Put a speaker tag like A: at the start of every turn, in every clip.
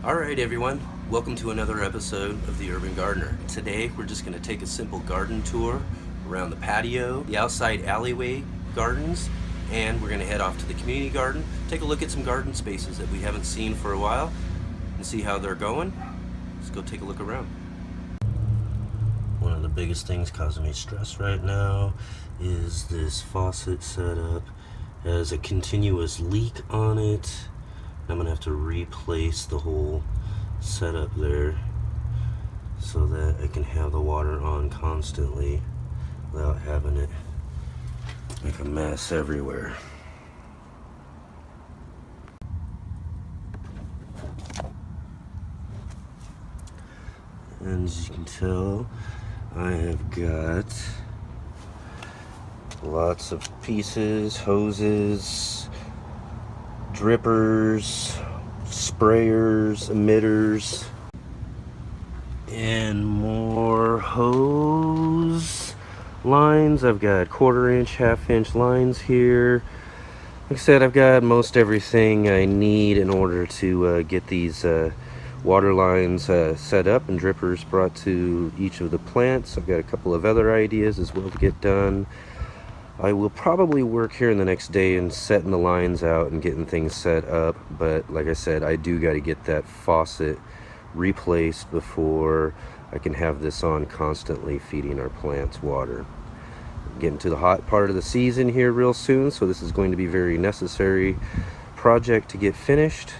A: Alright everyone, welcome to another episode of The Urban Gardener. Today we're just going to take a simple garden tour around the patio, the outside alleyway gardens, and we're going to head off to the community garden, take a look at some garden spaces that we haven't seen for a while, and see how they're going. Let's go take a look around. One of the biggest things causing me stress right now is this faucet setup. It has a continuous leak on it. I'm gonna have to replace the whole setup there so that I can have the water on constantly without having it make a mess everywhere. And as you can tell, I have got lots of pieces, hoses, drippers, sprayers, emitters, and more hose lines. I've got 1/4 inch, 1/2 inch lines here. Like I said, I've got most everything I need in order to get these water lines set up and drippers brought to each of the plants. I've got a couple of other ideas as well to get done. I will probably work here in the next day and setting the lines out and getting things set up, but like I said, I do got to get that faucet replaced before I can have this on constantly feeding our plants water. Getting to the hot part of the season here real soon, so this is going to be a very necessary project to get finished.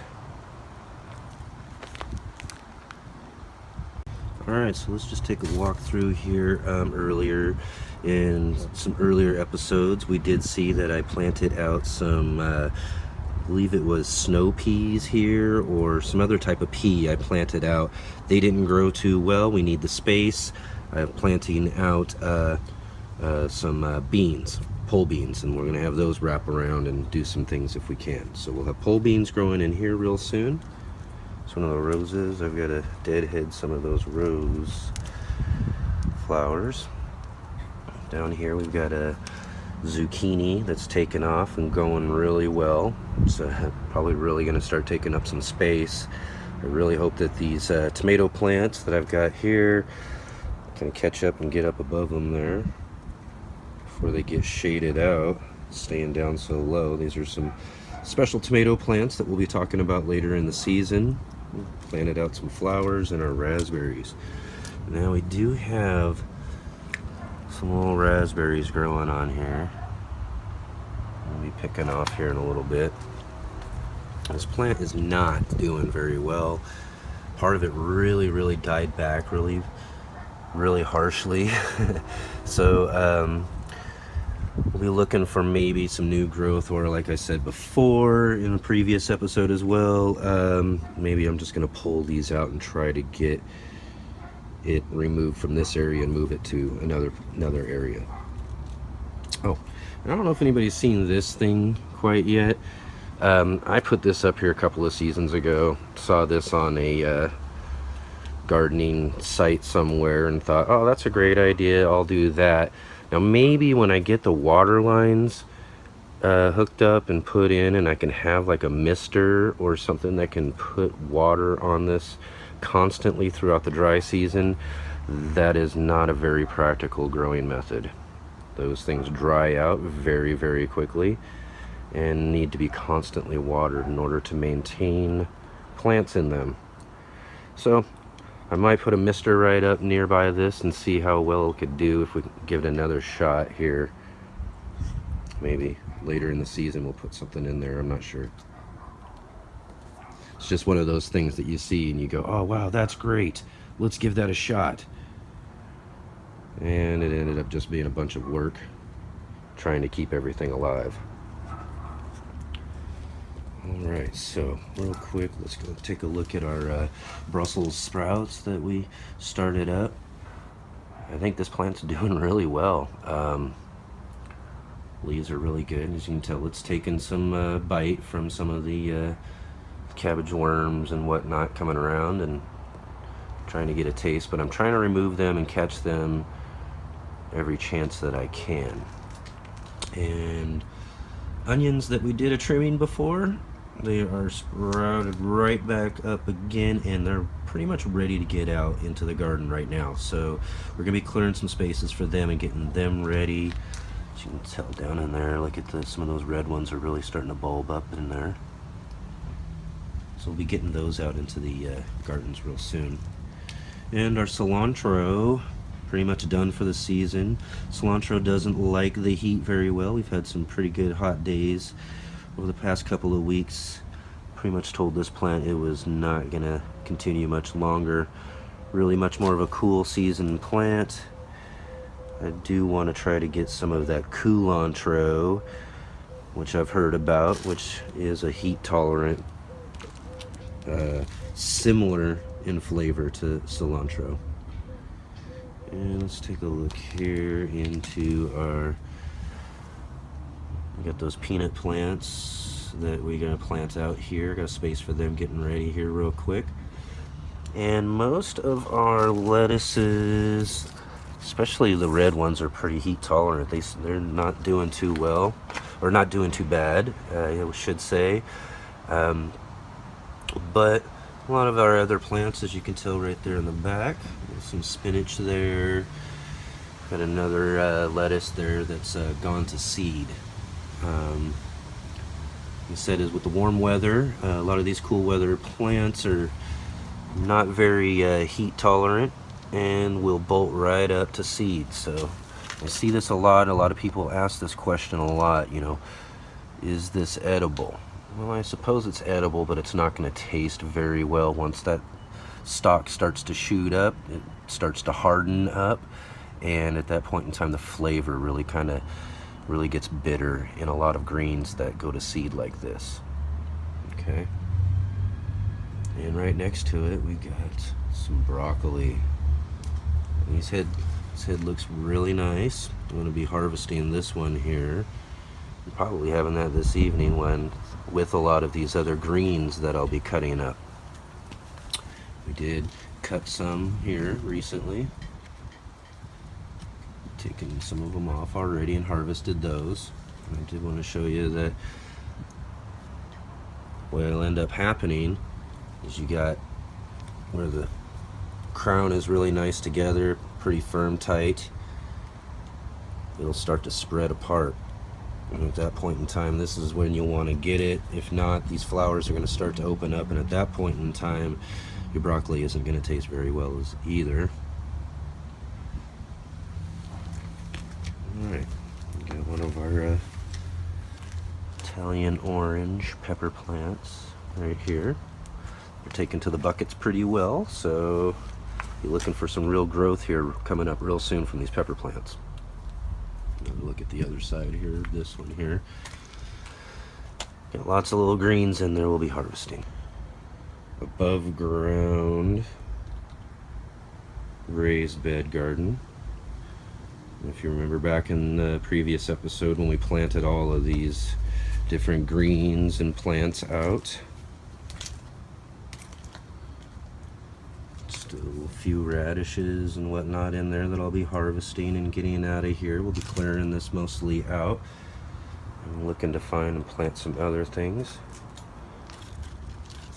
A: Alright, so let's just take a walk through here. Earlier in some earlier episodes we did see that I planted out some I believe it was snow peas here, or some other type of pea I planted out. They didn't grow too well. We need the space. I'm planting out some beans, pole beans, and we're going to have those wrap around and do some things if we can. So we'll have pole beans growing in here real soon. It's one of the roses. I've got to deadhead some of those rose flowers. Down here we've got a zucchini that's taken off and going really well. It's probably really going to start taking up some space. I really hope that these tomato plants that I've got here can catch up and get up above them there before they get shaded out, staying down so low. These are some special tomato plants that we'll be talking about later in the season. Planted out some flowers and our raspberries. Now we do have some little raspberries growing on here. I'll be picking off here in a little bit. This plant is not doing very well. Part of it really died back really harshly. So we'll be looking for maybe some new growth, or like I said before in a previous episode as well, maybe I'm just going to pull these out and try to get it removed from this area and move it to another area. Oh, and I don't know if anybody's seen this thing quite yet. I put this up here a couple of seasons ago. Saw this on a gardening site somewhere and thought, oh, that's a great idea, I'll do that. Now maybe when I get the water lines hooked up and put in, and I can have like a mister or something that can put water on this constantly throughout the dry season, that is not a very practical growing method. Those things dry out very quickly and need to be constantly watered in order to maintain plants in them. So I might put a mister right up nearby this and see how well it could do if we give it another shot here. Maybe later in the season we'll put something in there, I'm not sure. It's just one of those things that you see and you go, oh wow, that's great, let's give that a shot. And it ended up just being a bunch of work trying to keep everything alive. Alright, so real quick, let's go take a look at our Brussels sprouts that we started up. I think this plant's doing really well. Leaves are really good. As you can tell, it's taken some bite from some of the cabbage worms and whatnot coming around and trying to get a taste, but I'm trying to remove them and catch them every chance that I can. And onions that we did a trimming before, They are sprouted right back up again, and they're pretty much ready to get out into the garden right now. So we're gonna be clearing some spaces for them and getting them ready. As you can tell down in there, look at some of those red ones are really starting to bulb up in there. So we'll be getting those out into the gardens real soon. And our cilantro, pretty much done for the season. Cilantro doesn't like the heat very well. We've had some pretty good hot days over the past couple of weeks. Pretty much told this plant it was not gonna continue much longer. Really much more of a cool season plant. I do want to try to get some of that culantro, which I've heard about, which is a heat tolerant, similar in flavor to cilantro. And let's take a look here into we got those peanut plants that we're gonna plant out here. Got a space for them getting ready here real quick. And most of our lettuces, especially the red ones, are pretty heat tolerant. They're not doing too well, or not doing too bad, I should say. But a lot of our other plants, as you can tell right there in the back, there's some spinach there. Got another lettuce there that's gone to seed. He said is with the warm weather, a lot of these cool weather plants are not very heat tolerant and will bolt right up to seed. So I see this a lot. A lot of people ask this question a lot, you know, is this edible? Well, I suppose it's edible, but it's not going to taste very well once that stalk starts to shoot up. It starts to harden up, and at that point in time the flavor really gets bitter in a lot of greens that go to seed like this. Okay, and right next to it we got some broccoli. And his head looks really nice. I'm going to be harvesting this one here. I'm probably having that this evening with a lot of these other greens that I'll be cutting up. We did cut some here recently. Taken some of them off already and harvested those. I did want to show you that what'll end up happening is you got where the crown is really nice together, pretty firm, tight. It'll start to spread apart. And at that point in time, this is when you'll want to get it. If not, these flowers are going to start to open up, and at that point in time, your broccoli isn't going to taste very well either. Alright, we got one of our Italian orange pepper plants right here. They're taken to the buckets pretty well, so you're looking for some real growth here coming up real soon from these pepper plants. Look at the other side here, this one here. Got lots of little greens in there we'll be harvesting. Above ground raised bed garden. If you remember back in the previous episode when we planted all of these different greens and plants out. Still a few radishes and whatnot in there that I'll be harvesting and getting out of here. We'll be clearing this mostly out. I'm looking to find and plant some other things.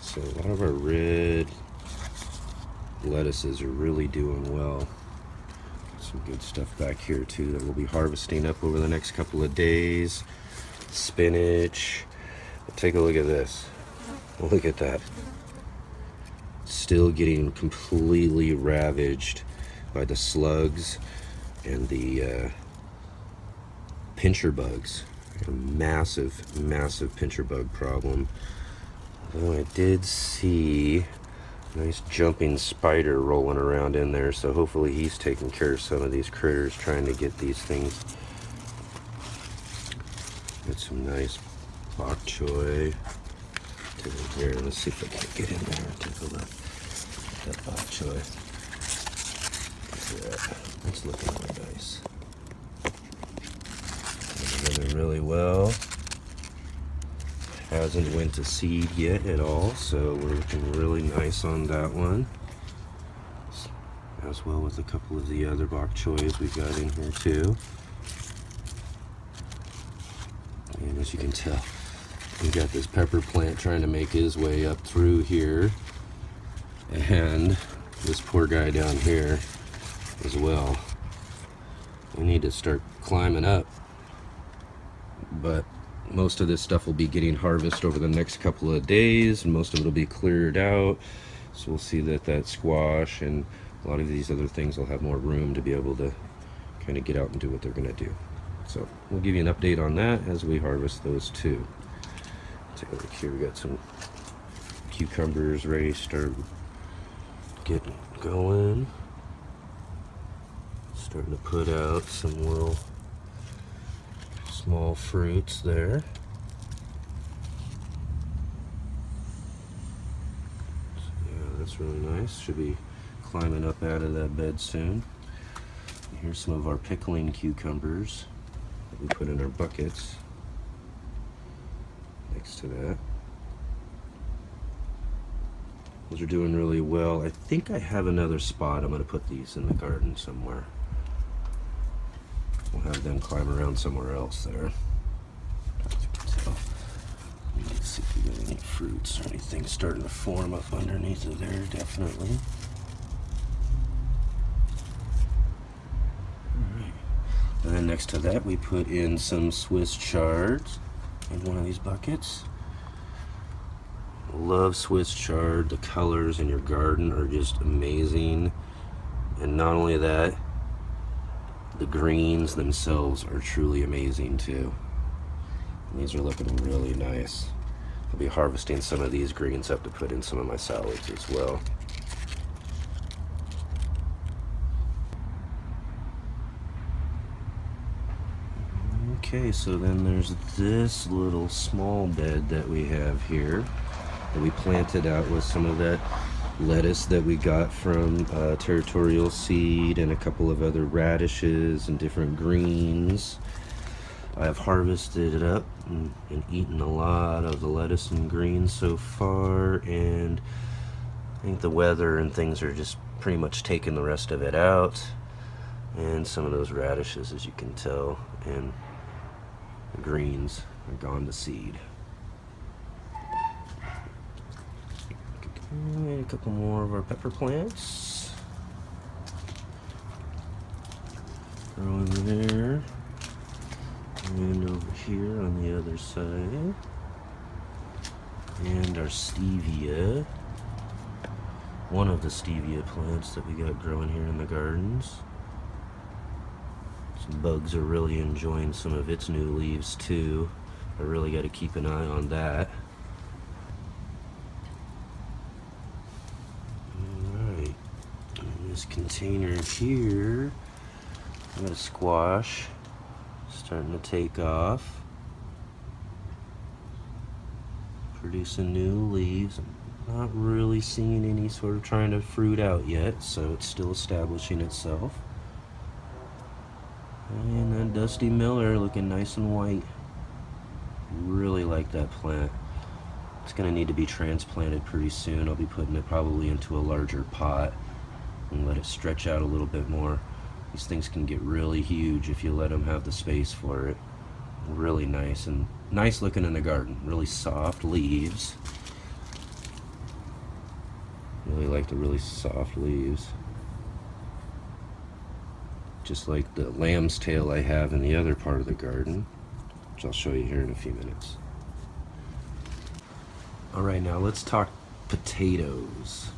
A: So a lot of our red lettuces are really doing well. Some good stuff back here too that we'll be harvesting up over the next couple of days. Spinach. Take a look at this. Look at that. Still getting completely ravaged by the slugs and the pincher bugs. A massive pincher bug problem. Although I did see a nice jumping spider rolling around in there, so hopefully he's taking care of some of these critters, trying to get these things. Got some nice bok choy. Here, let's see if I can get in there and take a look at that bok choy. Yeah, that's looking really nice. Doing really well. Hasn't went to seed yet at all, so we're looking really nice on that one. As well with a couple of the other bok choys we've got in here too. And as you can tell, We got this pepper plant trying to make his way up through here, and this poor guy down here as well. We need to start climbing up, but most of this stuff will be getting harvested over the next couple of days, and most of it will be cleared out. So we'll see that squash and a lot of these other things will have more room to be able to kind of get out and do what they're going to do. So we'll give you an update on that as we harvest those too. Take a look here. We got some cucumbers ready to start getting going. Starting to put out some little small fruits there. So yeah, that's really nice. Should be climbing up out of that bed soon. And here's some of our pickling cucumbers that we put in our buckets next to that. Those are doing really well. I think I have another spot. I'm going to put these in the garden somewhere. We'll have them climb around somewhere else there. So, let's see if we got any fruits or anything starting to form up underneath of there, definitely. Alright. And then next to that, we put in some Swiss chards in one of these buckets. Love Swiss chard. The colors in your garden are just amazing. And not only that, the greens themselves are truly amazing too. And these are looking really nice. I'll be harvesting some of these greens up to put in some of my salads as well. Okay, so then there's this little small bed that we have here that we planted out with some of that lettuce that we got from Territorial Seed and a couple of other radishes and different greens. I have harvested it up and eaten a lot of the lettuce and greens so far, and I think the weather and things are just pretty much taking the rest of it out, and some of those radishes, as you can tell, and the greens are gone to seed. And a couple more of our pepper plants. Throw in there. And over here on the other side. And our stevia. One of the stevia plants that we got growing here in the gardens. Some bugs are really enjoying some of its new leaves too. I really got to keep an eye on that. This container here, I got a squash starting to take off, producing new leaves. I'm not really seeing any sort of trying to fruit out yet, so it's still establishing itself. And that Dusty Miller looking nice and white. Really like that plant. It's going to need to be transplanted pretty soon. I'll be putting it probably into a larger pot and let it stretch out a little bit more. These things can get really huge if you let them have the space for it. Really nice, and nice looking in the garden. Really soft leaves. Really like the really soft leaves. Just like the lamb's tail I have in the other part of the garden, which I'll show you here in a few minutes. Alright, now let's talk potatoes.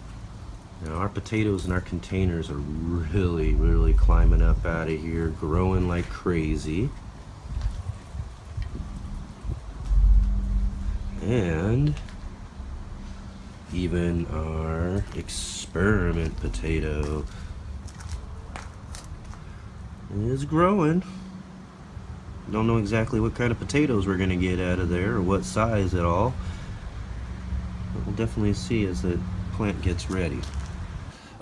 A: Now our potatoes in our containers are really climbing up out of here, growing like crazy. And even our experiment potato is growing. Don't know exactly what kind of potatoes we're gonna get out of there or what size at all, but we'll definitely see as the plant gets ready.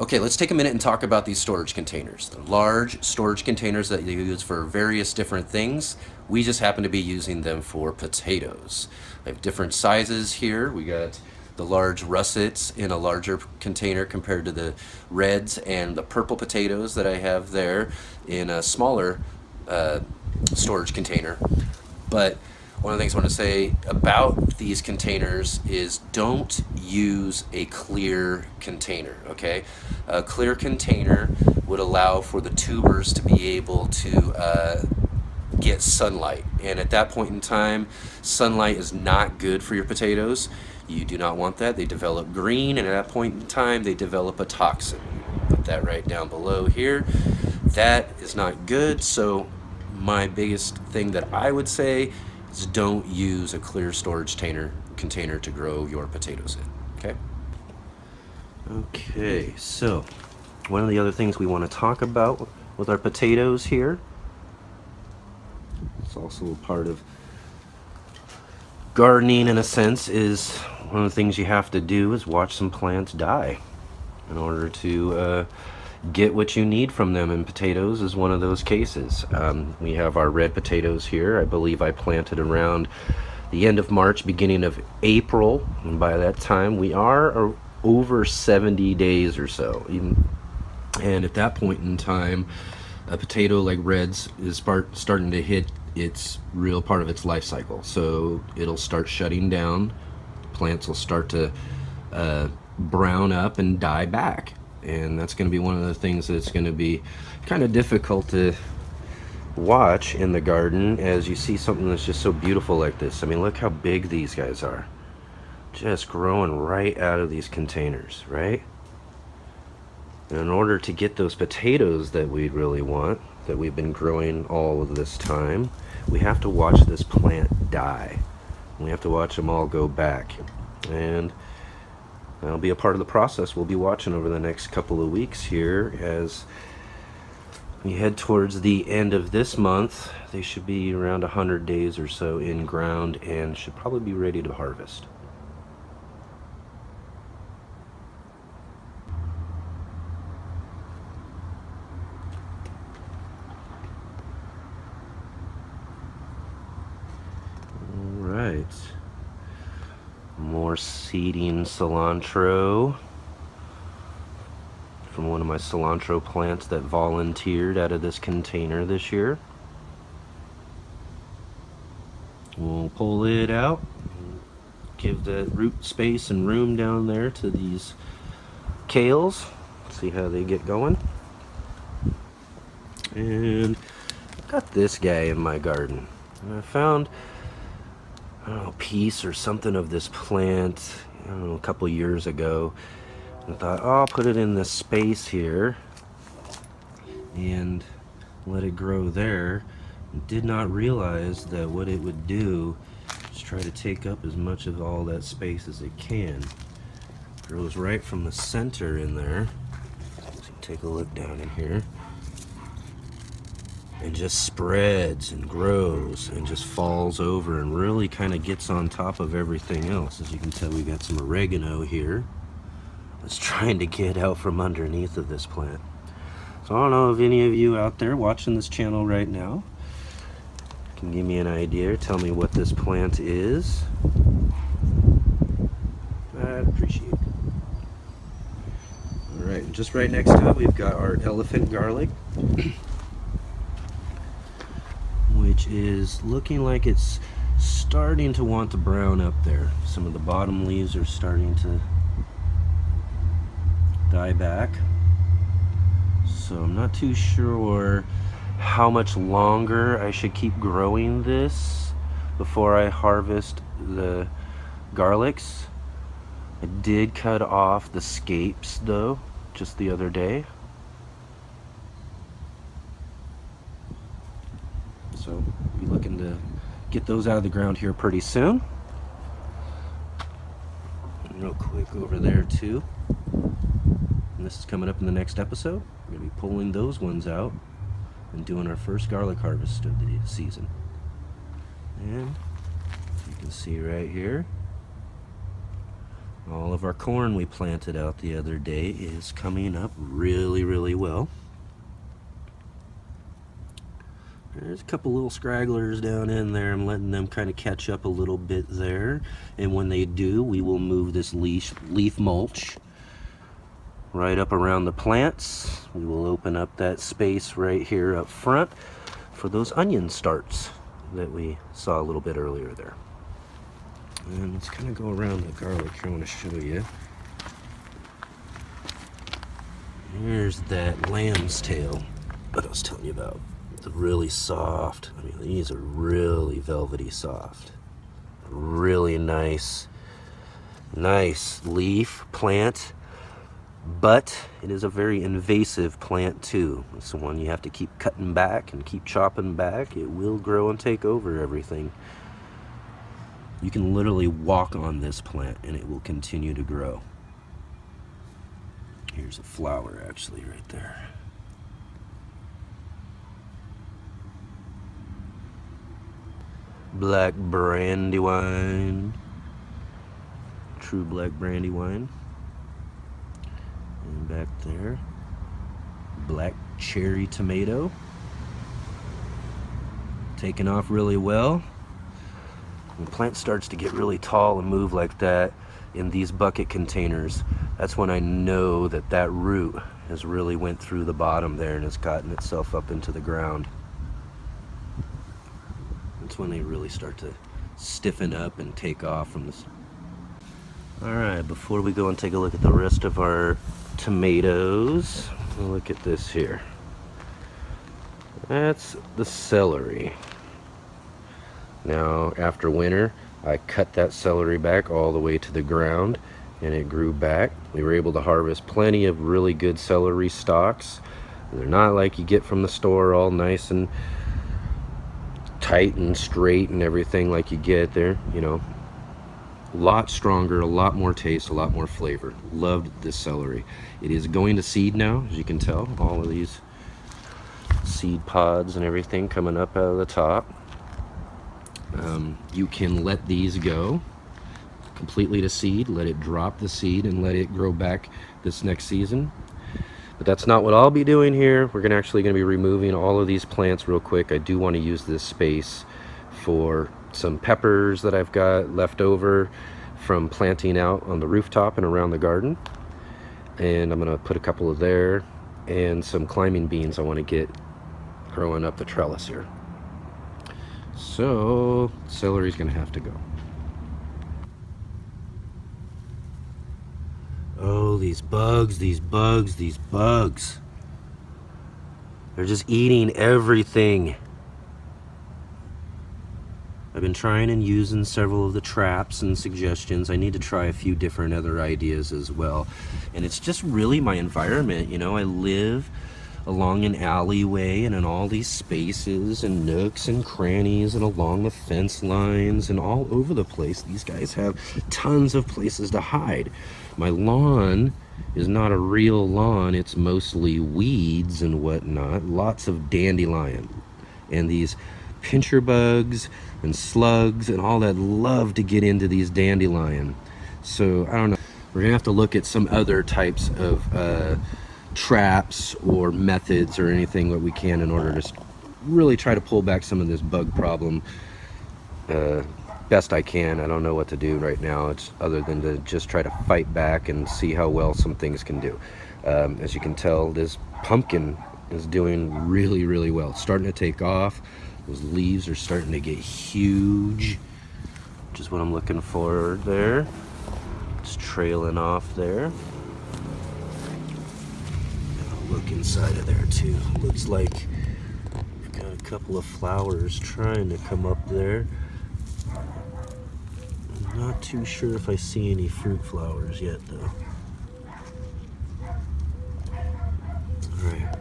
A: Okay, let's take a minute and talk about these storage containers. They're large storage containers that you use for various different things. We just happen to be using them for potatoes. I have different sizes here. We got the large russets in a larger container compared to the reds and the purple potatoes that I have there in a smaller storage container. But one of the things I want to say about these containers is don't use a clear container, okay? A clear container would allow for the tubers to be able to get sunlight, and at that point in time, sunlight is not good for your potatoes. You do not want that. They develop green, and at that point in time, they develop a toxin. Put that right down below here. That is not good. So my biggest thing that I would say is don't use a clear storage container to grow your potatoes in. Okay, so one of the other things we want to talk about with our potatoes here, it's also a part of gardening in a sense, is one of the things you have to do is watch some plants die in order to get what you need from them, and potatoes is one of those cases. We have our red potatoes here. I believe I planted around the end of March, beginning of April, and by that time we are over 70 days or so. And at that point in time, a potato like reds is starting to hit its real part of its life cycle. So it'll start shutting down. Plants will start to brown up and die back. And that's going to be one of the things that's going to be kind of difficult to watch in the garden as you see something that's just so beautiful like this. I mean, look how big these guys are. Just growing right out of these containers, right? And in order to get those potatoes that we really want, that we've been growing all of this time, we have to watch this plant die. We have to watch them all go back. And that'll be a part of the process we'll be watching over the next couple of weeks here as we head towards the end of this month. They should be around 100 days or so in ground and should probably be ready to harvest. Alright. More seeding cilantro from one of my cilantro plants that volunteered out of this container this year. We'll pull it out, give the root space and room down there to these kales, see how they get going. And I've got this guy in my garden, and I found, I don't know, a piece or something of this plant, I don't know, a couple years ago. I thought, oh, I'll put it in this space here and let it grow there. Did not realize that what it would do is try to take up as much of all that space as it can. Grows right from the center in there. So take a look down in here. And just spreads and grows and just falls over and really kind of gets on top of everything else. As you can tell, we got some oregano here that's trying to get out from underneath of this plant. So I don't know if any of you out there watching this channel right now can give me an idea, tell me what this plant is. I'd appreciate it. All right, and just right next to it, we've got our elephant garlic, which is looking like it's starting to want to brown up there. Some of the bottom leaves are starting to die back. So I'm not too sure how much longer I should keep growing this before I harvest the garlics. I did cut off the scapes though, just the other day. So we'll be looking to get those out of the ground here pretty soon. And real quick over there too. And this is coming up in the next episode. We're going to be pulling those ones out and doing our first garlic harvest of the season. And you can see right here, all of our corn we planted out the other day is coming up really, really well. There's a couple little scragglers down in there. I'm letting them kind of catch up a little bit there. And when they do, we will move this leaf mulch right up around the plants. We will open up that space right here up front for those onion starts that we saw a little bit earlier there. And let's kind of go around the garlic here. I want to show you. Here's that lamb's tail that I was telling you about. It's really soft. I mean, these are really velvety soft. Really nice leaf plant, but it is a very invasive plant too. It's the one you have to keep cutting back and keep chopping back. It will grow and take over everything. You can literally walk on this plant and it will continue to grow. Here's a flower actually right there. Black brandywine. True black brandywine. And back there, black cherry tomato. Taking off really well. When the plant starts to get really tall and move like that in these bucket containers, that's when I know that that root has really went through the bottom there and has gotten itself up into the ground. That's when they really start to stiffen up and take off from this. Alright, before we go and take a look at the rest of our tomatoes, look at this here. That's the celery. Now, after winter, I cut that celery back all the way to the ground and it grew back. We were able to harvest plenty of really good celery stalks. They're not like you get from the store, all nice and tight and straight and everything like you get there, you know. A lot stronger, a lot more taste, a lot more flavor. Loved this celery. It is going to seed now, as you can tell. All of these seed pods and everything coming up out of the top. You can let these go completely to seed, let it drop the seed and let it grow back this next season. But that's not what I'll be doing here. We're actually going to be removing all of these plants real quick. I do want to use this space for some peppers that I've got left over from planting out on the rooftop and around the garden. And I'm going to put a couple of there and some climbing beans I want to get growing up the trellis here. So celery's going to have to go. Oh, these bugs, these bugs, these bugs. They're just eating everything. I've been trying and using several of the traps and suggestions. I need to try a few different other ideas as well. And it's just really my environment, you know. I live along an alleyway and in all these spaces and nooks and crannies and along the fence lines and all over the place. These guys have tons of places to hide. My lawn is not a real lawn. It's mostly weeds and whatnot. Lots of dandelion. And these pincher bugs and slugs and all that love to get into these dandelion. So I don't know. We're gonna have to look at some other types of traps or methods or anything that we can in order to really try to pull back some of this bug problem best I can. I don't know what to do right now. It's other than to just try to fight back and see how well some things can do. As you can tell, this pumpkin is doing really, really well. It's starting to take off. Those leaves are starting to get huge, which is what I'm looking for there. It's trailing off there. Look inside of there too. Looks like we've got a couple of flowers trying to come up there. I'm not too sure if I see any fruit flowers yet though. Alright.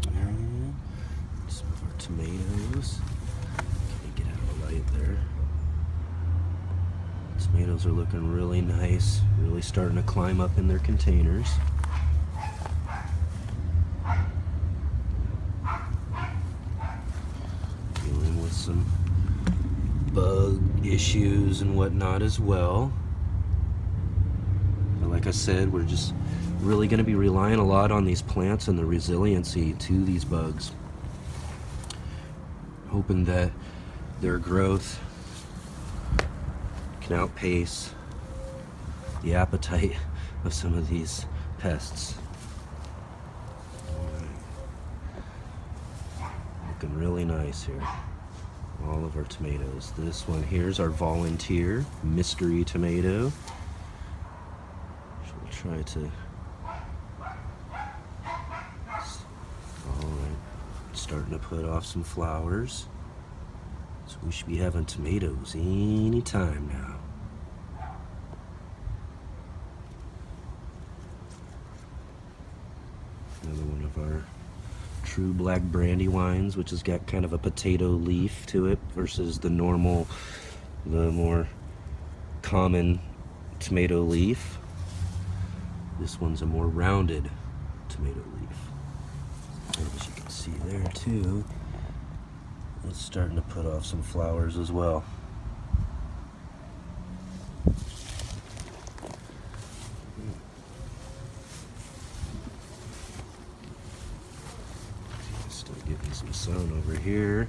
A: And some of our tomatoes. Can I get out of the light there? Tomatoes are looking really nice. Really starting to climb up in their containers. Some bug issues and whatnot as well. But like I said, we're just really going to be relying a lot on these plants and the resiliency to these bugs. Hoping that their growth can outpace the appetite of some of these pests. looking really nice here. All of our tomatoes. This one here's our volunteer mystery tomato. We'll try to. Alright, starting to put off some flowers. So we should be having tomatoes any time now. Another one of our true black brandywines, which has got kind of a potato leaf to it versus the normal, the more common tomato leaf. This one's a more rounded tomato leaf. And as you can see there too, it's starting to put off some flowers as well. Still getting some sun over here.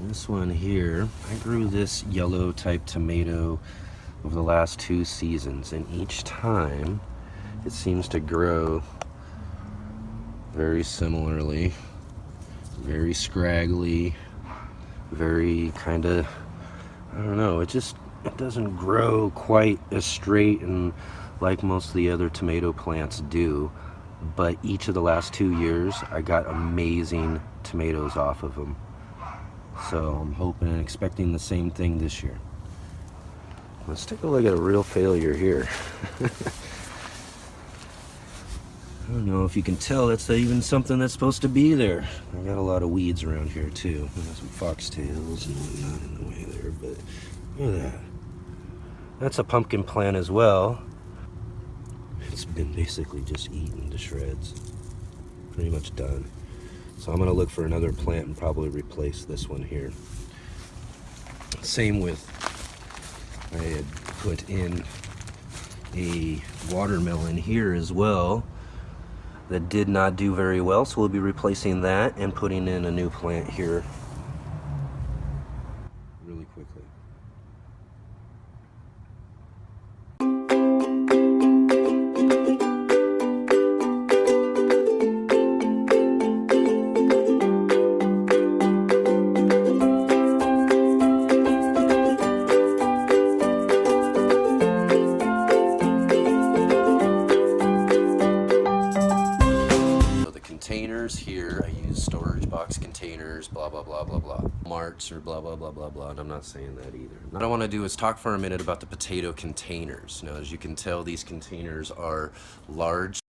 A: This one here, I grew this yellow type tomato over the last 2 seasons, and each time it seems to grow very similarly, very scraggly, very kind of, I don't know, it doesn't grow quite as straight and like most of the other tomato plants do. But each of the last 2 years I got amazing tomatoes off of them. So I'm hoping and expecting the same thing this year. Let's take a look at a real failure here. I don't know if you can tell that's even something that's supposed to be there. I got a lot of weeds around here too. I got some foxtails and whatnot in the way there, but look at that. That's a pumpkin plant as well. It's been basically just eaten to shreds. Pretty much done. So I'm gonna look for another plant and probably replace this one here. Same with, I had put in a watermelon here as well that did not do very well, so we'll be replacing that and putting in a new plant here really quickly. Containers here, I use storage box containers, blah blah blah blah blah, marts or blah blah blah blah blah, and I'm not saying that either. What I want to do is talk for a minute about the potato containers. Now, as you can tell, these containers are large